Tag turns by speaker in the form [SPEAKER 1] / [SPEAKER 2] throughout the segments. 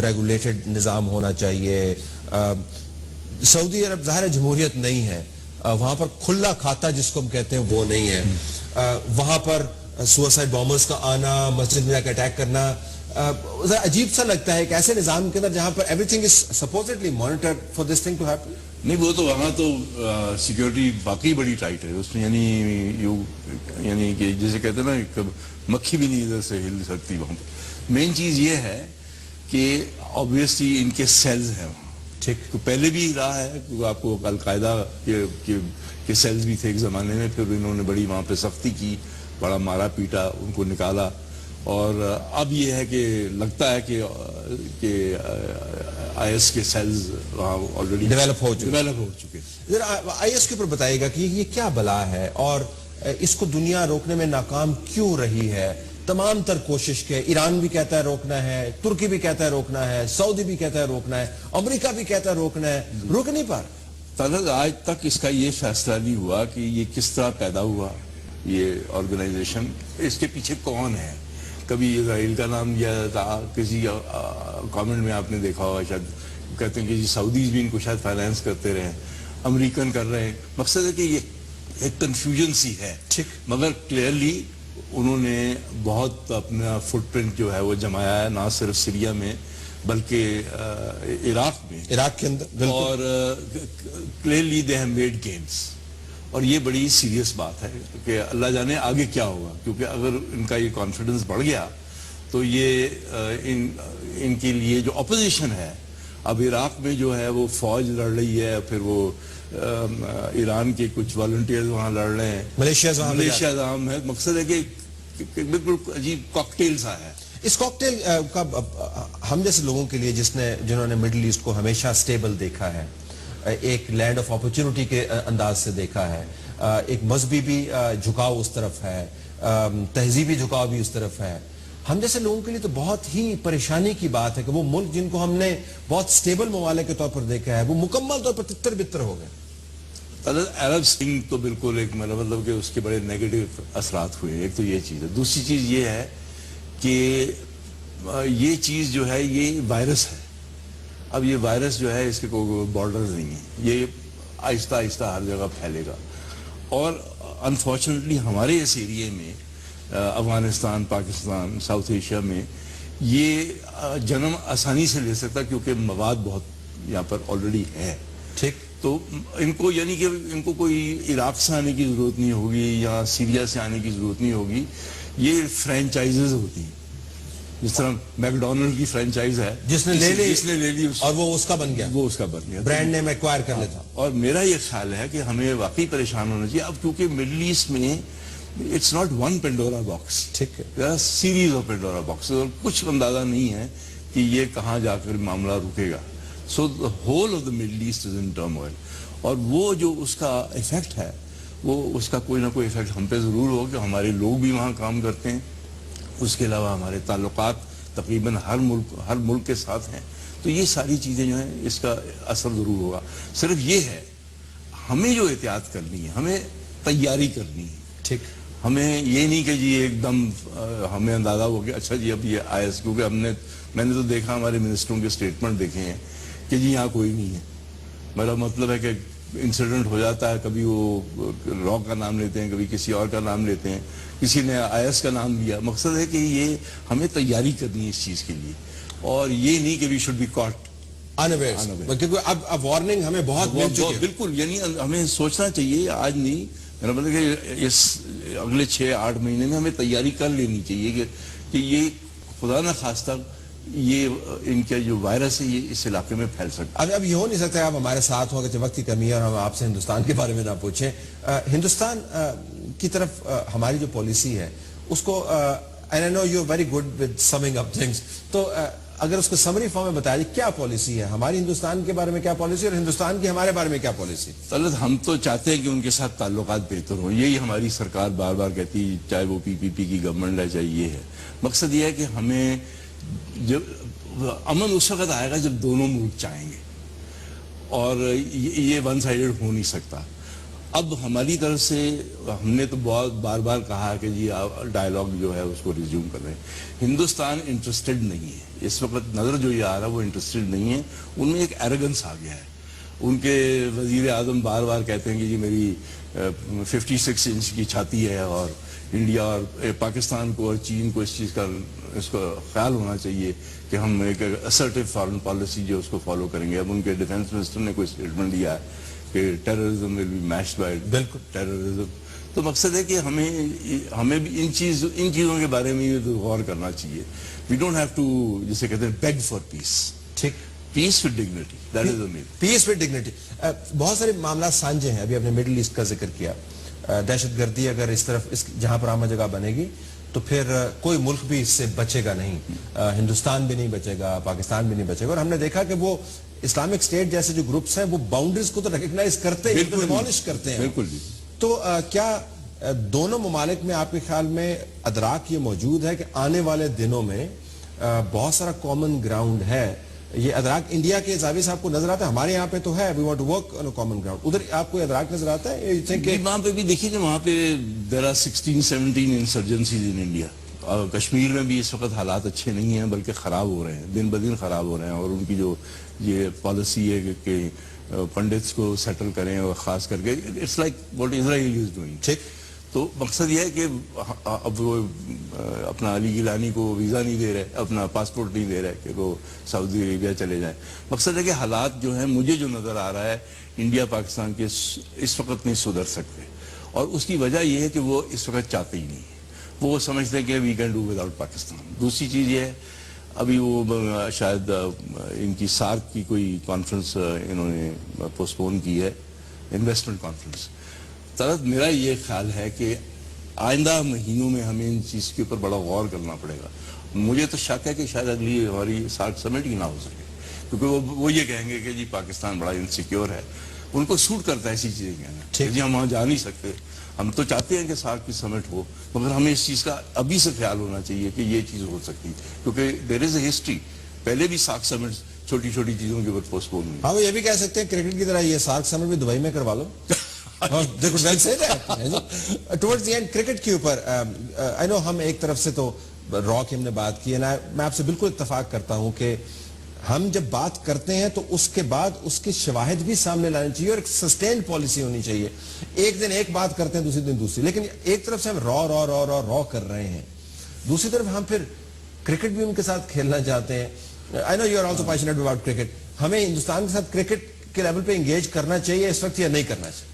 [SPEAKER 1] Regulated نظام ہونا چاہیے. سعودی عرب ظاہر جمہوریت نہیں ہے, وہاں پر کھلا کھاتا جس کو ہم کہتے ہیں وہ نہیں ہے. وہاں پر سوسائڈ بامبرز کا آنا, مسجد میں جا کے اٹیک کرنا ذرا عجیب سا لگتا ہے ایک ایسے نظام کے اندر جہاں پر everything is supposedly monitored for this thing to happen.
[SPEAKER 2] نہیں, وہ تو وہاں تو سیکیورٹی باقی بڑی ٹائٹ ہے اس میں, یعنی کہ جیسے کہتے ہیں نا مکھی بھی نہیں ادھر سے ہل سکتی وہاں پر. مین چیز یہ ہے کہ آبویسلی ان کے سیلز ہیں وہاں, ٹھیک, پہلے بھی رہا ہے کیونکہ آپ کو القاعدہ کے سیلز بھی تھے ایک زمانے میں, پھر انہوں نے بڑی وہاں پہ سختی کی, بڑا مارا پیٹا, ان کو نکالا, اور اب یہ ہے کہ لگتا ہے کہ آئی ایس کے سیلز وہاں آلریڈی
[SPEAKER 1] ڈیولپ ہو
[SPEAKER 2] چکے.
[SPEAKER 1] ذرا آئی ایس کے اوپر بتائیے گا کہ یہ کیا بلا ہے اور اس کو دنیا روکنے میں ناکام کیوں رہی ہے؟ تمام تر کوشش کے, ایران بھی کہتا ہے روکنا ہے, ترکی بھی کہتا ہے روکنا ہے, سعودی بھی کہتا ہے روکنا ہے, امریکہ بھی کہتا ہے روکنا ہے, روک نہیں پا رہا.
[SPEAKER 2] آج تک اس کا یہ فیصلہ نہیں ہوا کہ یہ کس طرح پیدا ہوا یہ آرگنائزیشن, اس کے پیچھے کون ہے. کبھی اسرائیل کا نام لیا تھا, کسی کامنٹ میں آپ نے دیکھا ہوگا شاید, کہتے ہیں کہ جی سعودیز بھی ان کو شاید فائنانس کرتے رہے, امریکن کر رہے ہیں. مقصد ہے کہ یہ ایک کنفیوژن سی ہے, مگر کلیئرلی انہوں نے بہت اپنا فٹ پرنٹ جو ہے وہ جمایا ہے, نہ صرف سیریا میں بلکہ عراق میں,
[SPEAKER 1] عراق کے اندر,
[SPEAKER 2] اور clearly they have made gains. اور یہ بڑی سیریس بات ہے کہ اللہ جانے آگے کیا ہوگا, کیونکہ اگر ان کا یہ کانفیڈنس بڑھ گیا تو یہ ان کے لیے جو اپوزیشن ہے اب عراق میں جو ہے وہ فوج لڑ رہی ہے, پھر وہ ایران کے کچھ والنٹیئرز وہاں لڑ رہے ہیں, ملیشیا عام ہے. مقصد ہے کہ بالکل عجیب کاکٹیل سا ہے.
[SPEAKER 1] اس کاکٹیل کا ہم جیسے لوگوں کے لیے جنہوں نے مڈل ایسٹ کو ہمیشہ سٹیبل دیکھا ہے, ایک لینڈ آف اپرچونٹی کے انداز سے دیکھا ہے, ایک مذہبی بھی جھکاؤ اس طرف ہے, تہذیبی جھکاؤ بھی اس طرف ہے, ہم جیسے لوگوں کے لیے تو بہت ہی پریشانی کی بات ہے کہ وہ ملک جن کو ہم نے بہت سٹیبل ممالک کے طور پر دیکھا ہے وہ مکمل طور پر تتر بتر ہو گئے.
[SPEAKER 2] عرب سپرنگ تو بالکل ایک مطلب کہ اس کے بڑے نیگیٹو اثرات ہوئے. ایک تو یہ چیز ہے. دوسری چیز یہ ہے کہ یہ چیز جو ہے یہ وائرس ہے. اب یہ وائرس جو ہے اس کے کوئی بارڈرز نہیں ہیں, یہ آہستہ آہستہ ہر جگہ پھیلے گا. اور انفارچونیٹلی ہمارے اس ایریے میں افغانستان, پاکستان, ساؤتھ ایشیا میں یہ جنم آسانی سے لے سکتا کیونکہ مواد بہت یہاں پر آلریڈی ہے.
[SPEAKER 1] ٹھیک,
[SPEAKER 2] تو ان کو یعنی کہ ان کو کوئی عراق سے آنے کی ضرورت نہیں ہوگی یا سیریا سے آنے کی ضرورت نہیں ہوگی. یہ فرینچائزز ہوتی ہیں, جس طرح میکڈونلڈ کی فرینچائز ہے,
[SPEAKER 1] جس نے لے لی
[SPEAKER 2] اور وہ اس کا بن گیا,
[SPEAKER 1] برانڈ نیم ایکوائر کر لیتا.
[SPEAKER 2] اور میرا یہ خیال ہے کہ ہمیں واقعی پریشان ہونا چاہیے اب, کیونکہ مڈل ایسٹ میں it's not one Pandora box,
[SPEAKER 1] ٹھیک ہے,
[SPEAKER 2] سیریز آف پینڈورا باکس, اور کچھ اندازہ نہیں ہے کہ یہ کہاں جا کر معاملہ رکے گا. سو the whole of the Middle East is in turmoil. اور وہ جو اس کا ایفیکٹ ہے وہ اس کا کوئی نہ کوئی ایفیکٹ ہم پہ ضرور ہو, کہ ہمارے لوگ بھی وہاں کام کرتے ہیں, اس کے علاوہ ہمارے تعلقات تقریباً ہر ملک کے ساتھ ہیں. تو یہ ساری چیزیں جو ہیں اس کا اثر ضرور ہوگا. صرف یہ ہے ہمیں جو احتیاط کرنی ہے, ہمیں تیاری کرنی ہے.
[SPEAKER 1] ٹھیک,
[SPEAKER 2] ہمیں یہ نہیں کہ جی ایک دم ہمیں اندازہ ہو کہ اچھا جی اب یہ آئی ایس, کیونکہ میں نے تو دیکھا ہمارے منسٹروں کے اسٹیٹمنٹ دیکھے ہیں کہ جی یہاں کوئی نہیں ہے. میرا مطلب ہے کہ انسیڈنٹ ہو جاتا ہے, کبھی وہ را کا نام لیتے ہیں, کبھی کسی اور کا نام لیتے ہیں, کسی نے آئی ایس کا نام لیا. مقصد ہے کہ یہ ہمیں تیاری کرنی ہے اس چیز کے لیے, اور یہ نہیں کہ we should be caught
[SPEAKER 1] unaware, کیونکہ اب وارننگ ہمیں بہت مل چکی ہے.
[SPEAKER 2] بالکل, یعنی ہمیں سوچنا چاہیے آج نہیں, میرا مطلب کہ اس اگلے 6-8 مہینے میں ہمیں تیاری کر لینی چاہیے کہ یہ خدا نہ خواستہ یہ ان کا جو وائرس ہے یہ اس علاقے میں پھیل سکتا ہے.
[SPEAKER 1] اب یہ ہو نہیں سکتا آپ ہمارے ساتھ ہوں کہ وقت کی کمی ہے اور ہم آپ سے ہندوستان کے بارے میں نہ پوچھیں. ہندوستان کی طرف ہماری جو پالیسی ہے اس کو, and I know you're very good with summing up things, تو اگر اس کو سمری فارم میں بتایا جائے کیا پالیسی ہے ہماری ہندوستان کے بارے میں, کیا پالیسی, اور ہندوستان کی ہمارے بارے میں کیا پالیسی؟
[SPEAKER 2] طلعت, ہم تو چاہتے ہیں کہ ان کے ساتھ تعلقات بہتر ہوں. یہی ہماری سرکار بار بار کہتی ہے, چاہے وہ پی کی گورنمنٹ ہے چاہے یہ ہے. مقصد یہ ہے کہ ہمیں جب امن اس وقت آئے گا جب دونوں ملک چاہیں گے, اور یہ ون سائیڈڈ ہو نہیں سکتا. اب ہماری طرف سے ہم نے تو بہت بار بار کہا کہ جی ڈائلاگ جو ہے اس کو ریزیوم کر رہے ہیں. ہندوستان انٹرسٹڈ نہیں ہے اس وقت. نظر جو یہ آ رہا ہے وہ انٹرسٹڈ نہیں ہے. ان میں ایک ایروگنس آ گیا ہے. ان کے وزیر اعظم بار بار کہتے ہیں کہ جی میری 56 انچ کی چھاتی ہے اور انڈیا اور پاکستان کو اور چین کو اس چیز کا اس کا خیال ہونا چاہیے کہ ہم ایک اسرٹیو فارن پالیسی جو اس کو فالو کریں گے. اب ان کے ڈیفینس منسٹر نے کوئی اسٹیٹمنٹ دیا ہے کہ terrorism will be matched by
[SPEAKER 1] بالکل
[SPEAKER 2] ٹیررزم. تو مقصد ہے کہ ہمیں بھی ان چیزوں کے بارے میں غور کرنا چاہیے. وی ڈونٹ ہیو ٹو جسے کہتے ہیں بیگ فار پیس.
[SPEAKER 1] ٹھیک.
[SPEAKER 2] Peace with dignity, that is the main.
[SPEAKER 1] Peace with dignity. بہت سارے معاملات سانجے ہیں. ابھی آپ نے مڈل ایسٹ کا ذکر کیا. دہشت گردی اگر اس طرف جہاں پر آمد جگہ بنے گی تو پھر کوئی ملک بھی اس سے بچے گا نہیں. ہندوستان بھی نہیں بچے گا, پاکستان بھی نہیں بچے گا. اور ہم نے دیکھا کہ وہ اسلامک اسٹیٹ جیسے جو گروپس ہیں وہ باؤنڈریز کو تو ریکگنائز کرتے ہیں, ڈیمولش کرتے ہیں.
[SPEAKER 2] بالکل جی.
[SPEAKER 1] تو کیا دونوں ممالک میں آپ کے خیال میں ادراک یہ موجود ہے کہ آنے والے دنوں میں بہت سارا کامن گراؤنڈ ہے؟ یہ ادراک انڈیا کے زاویے سے آپ کو نظر آتا ہے؟ ہمارے یہاں پہ تو ہے, we want to work on a common ground. ادھر آپ کو ادراک نظر آتا ہے کہ
[SPEAKER 2] وہاں پہ بھی دیکھیے کہ وہاں پہ دیر آر 16-17 انسرجنسیز ان انڈیا. اور کشمیر میں بھی اس وقت حالات اچھے نہیں ہیں بلکہ خراب ہو رہے ہیں, دن بدن خراب ہو رہے ہیں. اور ان کی جو یہ پالیسی ہے کہ پنڈتس کو سیٹل کریں, اور خاص کر کے it's like what Israel is doing.
[SPEAKER 1] ٹھیک.
[SPEAKER 2] تو مقصد یہ ہے کہ اب وہ اپنا علی گیلانی کو ویزا نہیں دے رہے, اپنا پاسپورٹ نہیں دے رہے کہ وہ سعودی عربیہ چلے جائیں. مقصد ہے کہ حالات جو ہیں مجھے جو نظر آ رہا ہے انڈیا پاکستان کے اس وقت نہیں سدھر سکتے. اور اس کی وجہ یہ ہے کہ وہ اس وقت چاہتے ہی نہیں. وہ سمجھتے ہیں کہ we can do without Pakistan. دوسری چیز یہ ہے ابھی وہ شاید ان کی سارک کی کوئی کانفرنس انہوں نے پوسٹپون کی ہے, انویسٹمنٹ کانفرنس. طرح میرا یہ خیال ہے کہ آئندہ مہینوں میں ہمیں ان چیز کے اوپر بڑا غور کرنا پڑے گا. مجھے تو شک ہے کہ شاید اگلی ہماری سارک سمٹ ہی نہ ہو سکے, کیونکہ وہ یہ کہیں گے کہ جی پاکستان بڑا انسیکیور ہے. ان کو سوٹ کرتا ہے ایسی چیزیں کہنا, جی ہم وہاں جا نہیں سکتے. ہم تو چاہتے ہیں کہ سارک کی سمٹ ہو, مگر ہمیں اس چیز کا ابھی سے خیال ہونا چاہیے کہ یہ چیز ہو سکتی ہے, کیونکہ دیر از اے ہسٹری. پہلے بھی سارک سمٹ چھوٹی چھوٹی چیزوں کے اوپر پوسٹپون ہوئی.
[SPEAKER 1] ہاں, وہ یہ بھی کہہ سکتے ہیں کرکٹ کی طرح یہ سارک سمٹ بھی دبئی میں کروا لو. ٹورڈز دی اینڈ کرکٹ کے اوپر آئی نو ہم ایک طرف سے تو را کی ہم نے بات کی ہے نا, میں آپ سے بالکل اتفاق کرتا ہوں کہ ہم جب بات کرتے ہیں تو اس کے بعد اس کے شواہد بھی سامنے لانے چاہیے اور ایک سسٹینڈ پالیسی ہونی چاہیے. ایک دن ایک بات کرتے ہیں دوسری دن دوسری, لیکن ایک طرف سے ہم را کر رہے ہیں, دوسری طرف ہم پھر کرکٹ بھی ان کے ساتھ کھیلنا چاہتے ہیں. I know you are also passionate about cricket. ہمیں ہندوستان کے ساتھ کرکٹ کے لیول پہ انگیج کرنا چاہیے اس وقت یا نہیں کرنا چاہیے؟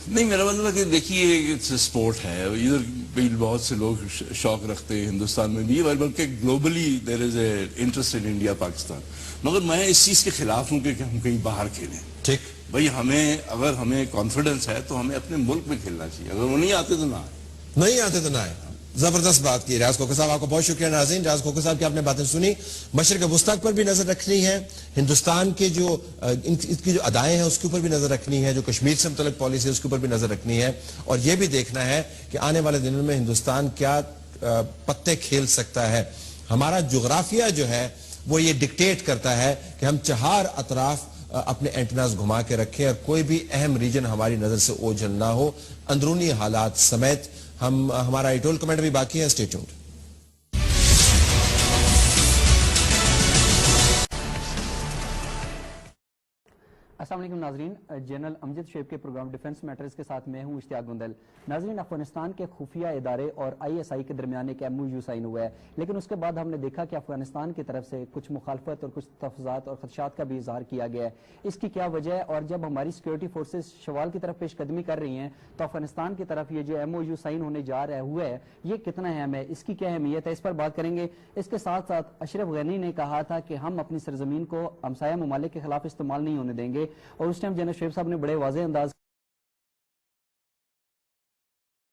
[SPEAKER 2] نہیں, میرا مطلب ہے کہ دیکھیے اسپورٹ ہے, ادھر بھی بہت سے لوگ شوق رکھتے ہیں ہندوستان میں بھی, بلکہ globally there is a interest in India Pakistan. مگر میں اس چیز کے خلاف ہوں کہ ہم کہیں باہر کھیلیں.
[SPEAKER 1] ٹھیک
[SPEAKER 2] بھائی, اگر ہمیں کانفیڈنس ہے تو ہمیں اپنے ملک میں کھیلنا چاہیے. اگر وہ نہیں آتے تو نہ آئے.
[SPEAKER 1] نہیں آتے تو نہ آئے. زبردست بات کی ریاض کھوکھر صاحب, آپ کو بہت شکریہ. ناظرین, ریاض کھوکھر صاحب کی آپ نے باتیں سنی. مشرق وسطی پر بھی نظر رکھنی ہے, ہندوستان کے جو ان کی جو ادائیں ہیں اس کے اوپر بھی نظر رکھنی ہے, جو کشمیر سے متعلق پالیسی ہے اس کے اوپر بھی نظر رکھنی ہے, اور یہ بھی دیکھنا ہے کہ آنے والے دنوں میں ہندوستان کیا پتے کھیل سکتا ہے. ہمارا جغرافیہ جو ہے وہ یہ ڈکٹیٹ کرتا ہے کہ ہم چہار اطراف اپنے اینٹناز گھما کے رکھیں اور کوئی بھی اہم ریجن ہماری نظر سے اوجھل نہ ہو, اندرونی حالات سمیت. ہمارا ایڈیٹورل کمنٹ بھی باقی ہے, اسٹے ٹیونڈ.
[SPEAKER 3] السلام علیکم ناظرین, جنرل امجد شیب کے پروگرام ڈیفنس میٹرز کے ساتھ میں ہوں اشتیاق گندل. ناظرین, افغانستان کے خفیہ ادارے اور ISI کے درمیان ایک MOU سائن ہوا ہے, لیکن اس کے بعد ہم نے دیکھا کہ افغانستان کی طرف سے کچھ مخالفت اور کچھ تحفظات اور خدشات کا بھی اظہار کیا گیا ہے. اس کی کیا وجہ ہے, اور جب ہماری سیکورٹی فورسز شوال کی طرف پیش قدمی کر رہی ہیں تو افغانستان کی طرف یہ جو MOU سائن ہونے جا رہا ہوا ہے یہ کتنا اہم ہے, اس کی کیا اہمیت ہے, اس پر بات کریں گے. اس کے ساتھ ساتھ اشرف غنی نے کہا تھا کہ ہم اپنی سرزمین کو ہمسایہ ممالک کے خلاف استعمال نہیں ہونے دیں گے, اور اس ٹائم جنرل شعیب صاحب نے بڑے واضح انداز